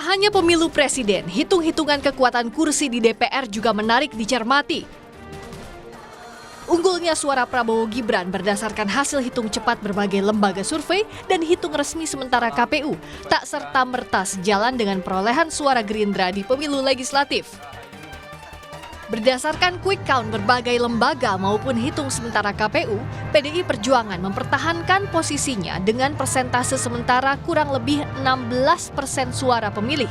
Tak hanya pemilu presiden, hitung-hitungan kekuatan kursi di DPR juga menarik dicermati. Unggulnya suara Prabowo Gibran berdasarkan hasil hitung cepat berbagai lembaga survei dan hitung resmi sementara KPU tak serta-merta sejalan dengan perolehan suara Gerindra di pemilu legislatif. Berdasarkan quick count berbagai lembaga maupun hitung sementara KPU, PDI Perjuangan mempertahankan posisinya dengan persentase sementara kurang lebih 16% suara pemilih.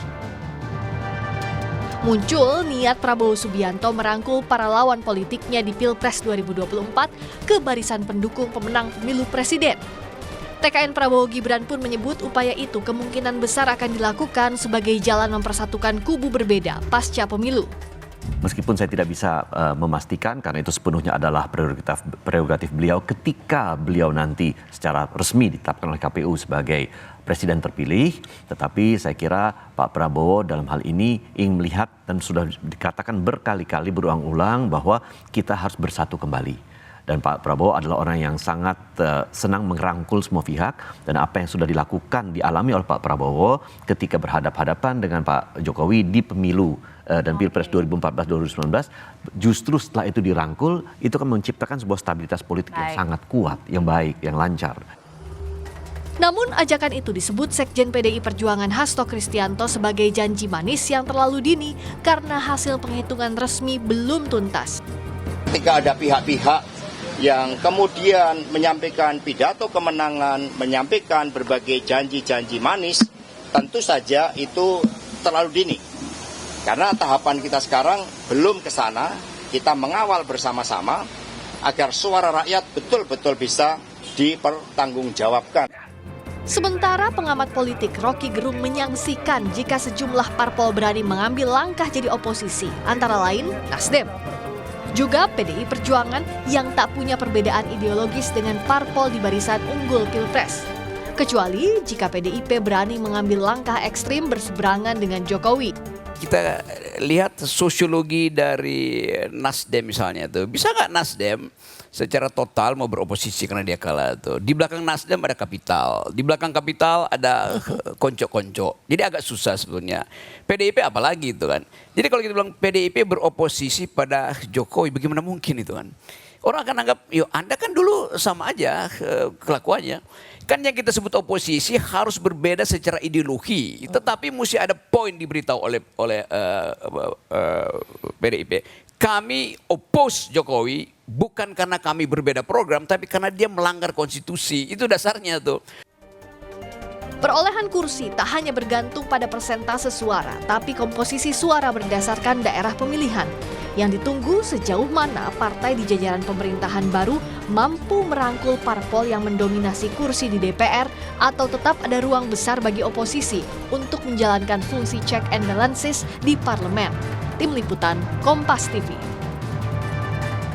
Muncul niat Prabowo Subianto merangkul para lawan politiknya di Pilpres 2024 ke barisan pendukung pemenang pemilu presiden. TKN Prabowo Gibran pun menyebut upaya itu kemungkinan besar akan dilakukan sebagai jalan mempersatukan kubu berbeda pasca pemilu. Meskipun saya tidak bisa memastikan karena itu sepenuhnya adalah prerogatif beliau ketika beliau nanti secara resmi ditetapkan oleh KPU sebagai presiden terpilih, tetapi saya kira Pak Prabowo dalam hal ini ingin melihat dan sudah dikatakan berkali-kali berulang-ulang bahwa kita harus bersatu kembali. Dan Pak Prabowo adalah orang yang sangat senang merangkul semua pihak, dan apa yang sudah dilakukan dialami oleh Pak Prabowo ketika berhadap-hadapan dengan Pak Jokowi di pemilu dan Pilpres 2014-2019, justru setelah itu dirangkul, itu kan menciptakan sebuah stabilitas politik yang sangat kuat, yang baik, yang lancar. Namun ajakan itu disebut Sekjen PDI Perjuangan Hasto Kristianto sebagai janji manis yang terlalu dini karena hasil penghitungan resmi belum tuntas. Ketika ada pihak-pihak yang kemudian menyampaikan pidato kemenangan, menyampaikan berbagai janji-janji manis, tentu saja itu terlalu dini. Karena tahapan kita sekarang belum ke sana, kita mengawal bersama-sama agar suara rakyat betul-betul bisa dipertanggungjawabkan. Sementara pengamat politik Rocky Gerung menyaksikan jika sejumlah parpol berani mengambil langkah jadi oposisi, antara lain Nasdem. Juga PDI Perjuangan yang tak punya perbedaan ideologis dengan parpol di barisan unggul Pilpres. Kecuali jika PDIP berani mengambil langkah ekstrim berseberangan dengan Jokowi. Kita lihat sosiologi dari Nasdem misalnya tuh. Bisa nggak Nasdem secara total mau beroposisi karena dia kalah tuh. Di belakang Nasdem ada Kapital. Di belakang Kapital ada konco-konco. Jadi agak susah sebetulnya. PDIP apalagi itu kan. Jadi kalau kita bilang PDIP beroposisi pada Jokowi, bagaimana mungkin itu kan. Orang akan anggap, yuk Anda kan dulu sama aja kelakuannya. Kan yang kita sebut oposisi harus berbeda secara ideologi. Tetapi mesti ada poin diberitahu oleh PDIP. Kami oppose Jokowi bukan karena kami berbeda program, tapi karena dia melanggar konstitusi. Itu dasarnya tuh. Perolehan kursi tak hanya bergantung pada persentase suara, tapi komposisi suara berdasarkan daerah pemilihan. Yang ditunggu sejauh mana partai di jajaran pemerintahan baru mampu merangkul parpol yang mendominasi kursi di DPR atau tetap ada ruang besar bagi oposisi untuk menjalankan fungsi check and balances di parlemen. Tim Liputan, Kompas TV.